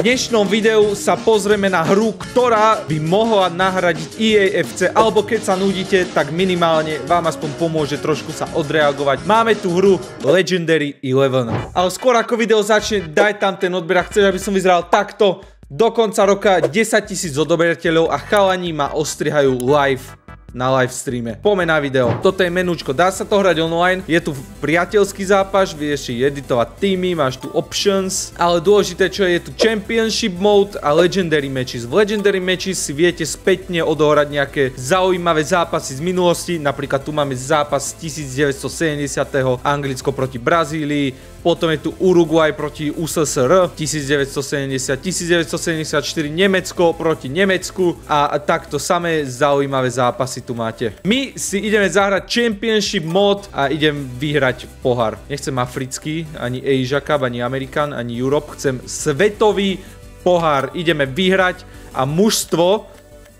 V dnešnom videu sa pozrieme na hru, ktorá by mohla nahradiť EA FC, alebo keď sa nudíte, tak minimálne vám aspoň pomôže trošku sa odreagovať. Máme tu hru Legendary 11. Ale skôr ako video začne, daj tam ten odber, ak chceš, aby som vyzeral takto. Do konca roka 10 000 odoberateľov a chalani ma ostrihajú live. Na live streame. Poďme na video. Toto je menúčko. Dá sa to hrať online. Je tu priateľský zápas. Vieš si editovať týmy. Máš tu options. Ale dôležité, čo je tu Championship mode a Legendary matches. V Legendary matches si viete spätne odohrať nejaké zaujímavé zápasy z minulosti. Napríklad tu máme zápas z 1970. Anglicko proti Brazílii. Potom je tu Uruguay proti USSR 1970, 1974 Nemecko proti Nemecku a takto samé zaujímavé zápasy tu máte. My si ideme zahrať Championship mod a idem vyhrať pohár. Nechcem africký, ani Asia Cup, ani American, ani Europe. Chcem svetový pohár. Ideme vyhrať a mužstvo,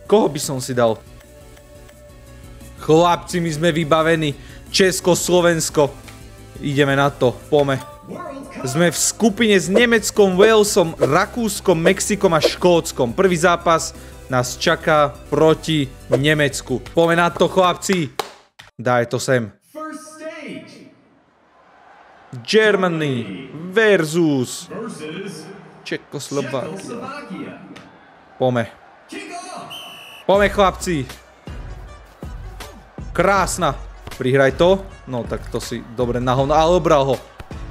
koho by som si dal? Chlapci, my sme vybavení. Česko, Slovensko. Ideme na to, poďme. Sme v skupine s Nemeckom, Walesom, Rakúskom, Mexikom a Škótskom. Prvý zápas nás čaká proti Nemecku. Poďme na to, chlapci. Daj to sem. Germany versus Čekoslovákia. Poďme. Poďme, chlapci. Krásna. Prihraj to. No tak to si dobre nahovno, ale obral ho.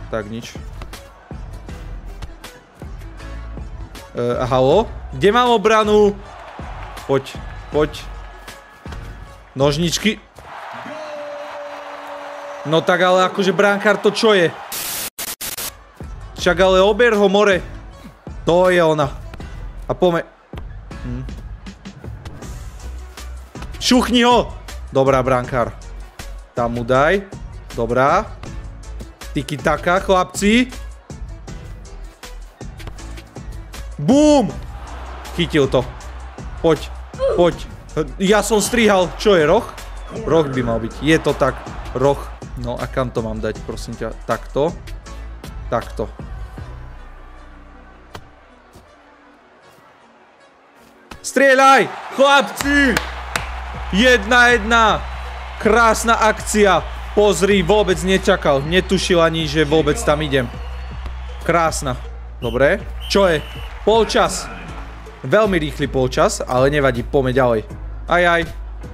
Tak nič. Halo? Kde mám obranu? Poď, poď. Nožničky. No tak ale akože brankár to čo je? Však ale ober ho more. To je ona. A poďme. Šuchni ho. Dobrá, brankár. Tam mu daj. Dobrá. Tiki-taka, chlapci. Bum! Chytil to. Poď, poď. Ja som strihal. Čo je, roh? Roh by mal byť. Je to tak. Roh. No a kam to mám dať, prosím ťa? Takto. Takto. Strieľaj! Chlapci! 1-1. Krásna akcia. Pozri, vôbec nečakal. Netušil ani, že vôbec tam idem. Krásna. Dobre. Čo je? Polčas. Veľmi rýchly polčas, ale nevadí. Poďme ďalej. Aj.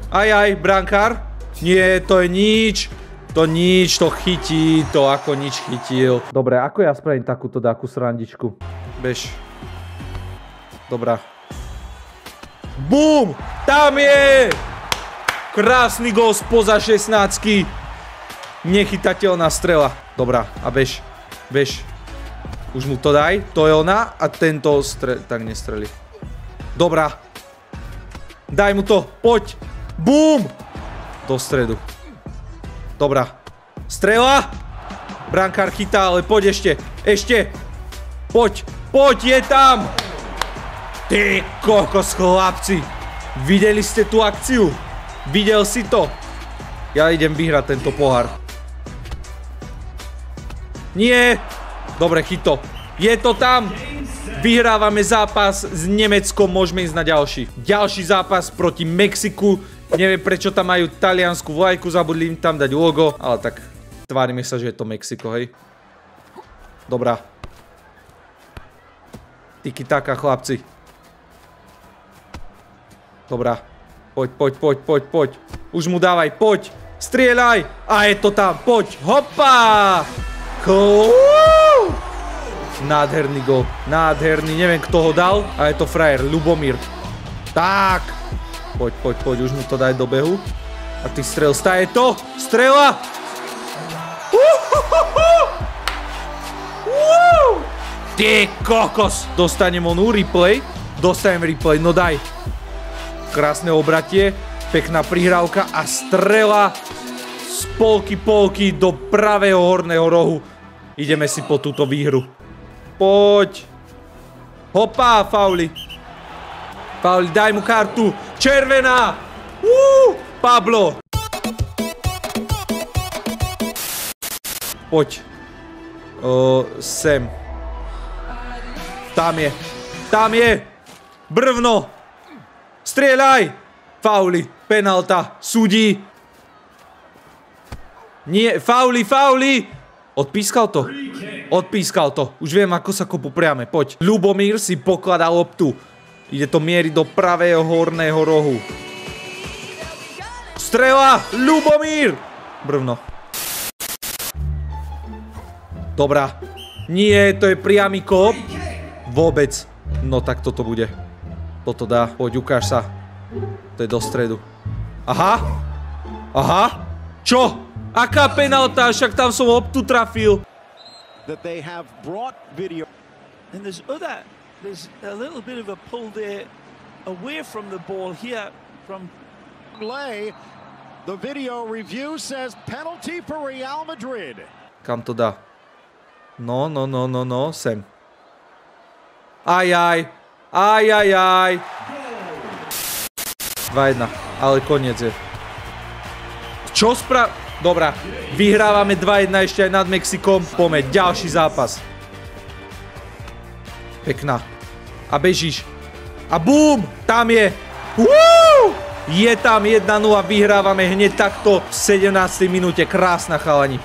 Aj, brankár. Nie, to je nič. To nič, to chytí. To ako nič chytil. Dobre, ako ja spravím takúto dáku srandičku? Bež. Dobrá. Bum! Tam je! Krásny gól spoza 16-ky. Nechytateľná strela. Dobrá, a bež. Bež. Už mu to daj. To je ona. A tento tak nestrelí. Dobrá. Daj mu to. Poď. Bum! Do stredu. Dobrá. Strela. Brankár chytá, ale poď ešte. Ešte. Poď. Poď, je tam. Ty kokos, chlapci. Videli ste tú akciu? Videl si to? Ja idem vyhrať tento pohár. Nie. Dobre, chyto. Je to tam. Vyhrávame zápas s Nemeckom. Môžeme ísť na ďalší. Ďalší zápas proti Mexiku. Neviem, prečo tam majú taliansku vlajku. Zabudli im tam dať logo. Ale tak tvárime sa, že je to Mexiko, hej. Dobrá. Tiki-taka, chlapci. Dobrá. Poď. Už mu dávaj, poď. Strieľaj. A je to tam, poď. Hopa. Nádherný gól. Nádherný, neviem kto ho dal. A je to frajer, Ľubomír. Tak. Poď. Už mu to daj do behu. A ty strel, staje to. Strela. Ty kokos. Dostanem onú replay. Dostanem replay, no daj. Krásne obratie. Pekná prihrávka a strela z polky do pravého horného rohu. Ideme si po túto výhru. Poď. Hopa, fauli. Fauli, daj mu kartu. Červená. Pablo. Poď. Sem. Tam je. Tam je. Brvno. Strieľaj. Fauli. Penalta. Súdi. Nie. Fauli. Odpískal to. Už viem, ako sa kopu priame. Poď. Ľubomír si pokladá loptu. Ide to mieriť do pravého horného rohu. Strela. Ľubomír. Brvno. Dobrá. Nie, to je priamy kop. Vôbec. No tak toto bude. Toto dá. Poď, ukáž sa. To je do stredu. Aha. Čo? Aká penalta? Však tam som loptu trafil. That they have brought video. And there's a little bit of a pull there away from the ball here from Lay. The video review says penalty for Real Madrid. Kam to dá? No, sem. Aj. 2-1, ale koniec je. Čo Dobrá, vyhrávame 2-1 ešte aj nad Mexikom. Poďme, ďalší zápas. Pekná. A bežíš. A bum! Tam je. Je tam 1-0, vyhrávame hneď takto v 17. minúte. Krásna, chalani.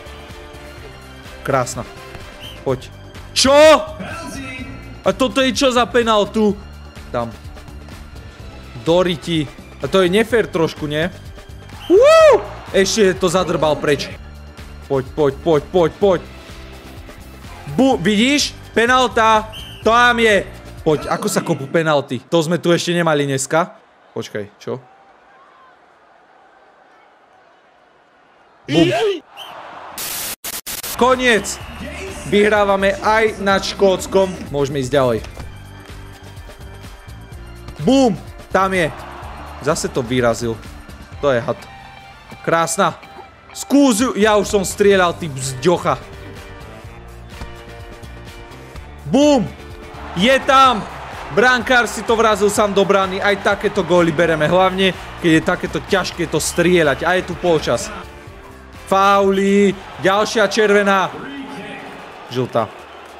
Krásna. Poď. Čo? A toto je čo za penaltu? Tam. Doriti. A to je nefér trošku, nie? Ešte to zadrbal preč. Poď. Vidíš? Penalta. Tam je. Poď, ako sa kopú penalty? To sme tu ešte nemali dneska. Počkaj, čo? Bum. Koniec. Vyhrávame aj nad Škótskom. Môžeme ísť ďalej. Bum. Tam je. Zase to vyrazil. To je had. Krásna. Skús. Ja už som strieľal, ty bzďocha. Bum. Je tam. Brankár si to vrazil sám do brány. Aj takéto góly bereme. Hlavne, keď je takéto ťažké to strieľať. A je tu polčas. Fauli. Ďalšia červená. Žltá.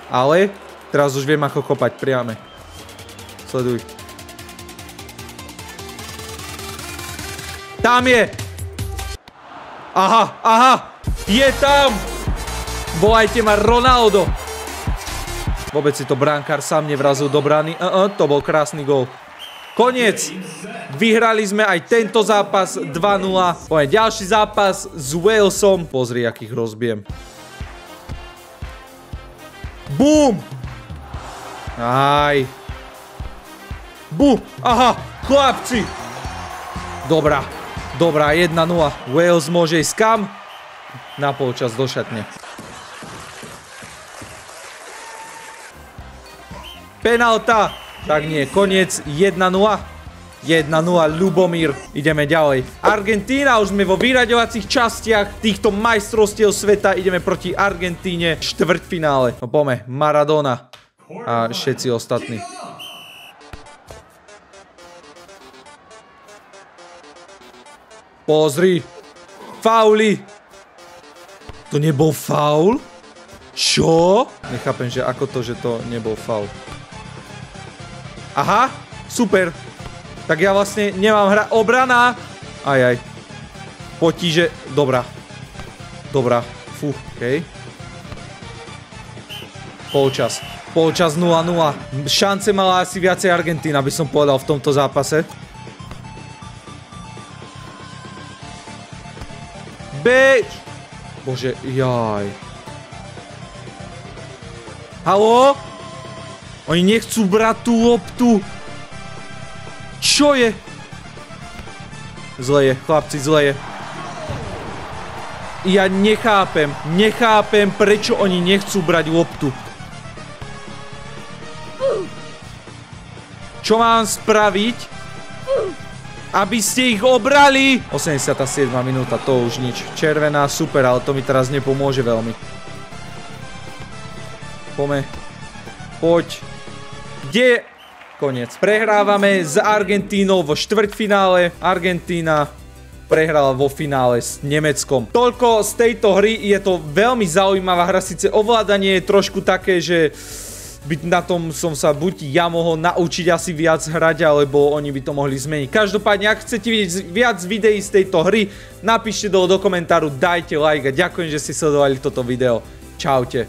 Ale teraz už viem, ako kopať priame. Sleduj. Tam je. Aha. Je tam. Volajte ma Ronaldo. Vôbec si to brankár sám nevrazil do brány. To bol krásny gól. Koniec. Vyhrali sme aj tento zápas 2-0. Poďme, ďalší zápas s Walesom. Pozri, akých rozbijem. Bum. Aj. Bum. Aha, chlapci. Dobrá, 1-0. Wales môže ísť kam? Na polčas do šatne. Penalta. Tak nie, koniec. 1-0. 1-0, Ľubomír. Ideme ďalej. Argentína, už sme vo vyraďovacích častiach týchto majstrovstiev sveta. Ideme proti Argentíne. Štvrťfinále. No poďme, Maradona. A všetci ostatní. Pozri. Fauli. To nebol faul? Čo? Nechápem, že ako to, že to nebol faul. Aha, super. Tak ja vlastne nemám hra. Obrana. Aj. Potíže. Dobrá. Fú, okej. Polčas 0-0. Šance mala asi viacej Argentína, by som povedal, v tomto zápase. Beč. Bože, jaj. Haló? Oni nechcú brať tú loptu. Čo je? Zle je, chlapci, zle je. Ja nechápem, prečo oni nechcú brať loptu. Čo mám spraviť? Aby ste ich obrali. 87. minúta, to už nič. Červená, super, ale to mi teraz nepomôže veľmi. Poď. Kde je? Koniec. Prehrávame s Argentínou vo štvrťfinále. Argentína prehrala vo finále s Nemeckom. Toľko z tejto hry. Je to veľmi zaujímavá hra. Sice ovládanie je trošku také, že by na tom som sa buď ja mohol naučiť asi viac hrať, alebo oni by to mohli zmeniť. Každopádne, ak chcete vidieť viac videí z tejto hry, napíšte do komentáru, dajte like a ďakujem, že ste sledovali toto video. Čaute.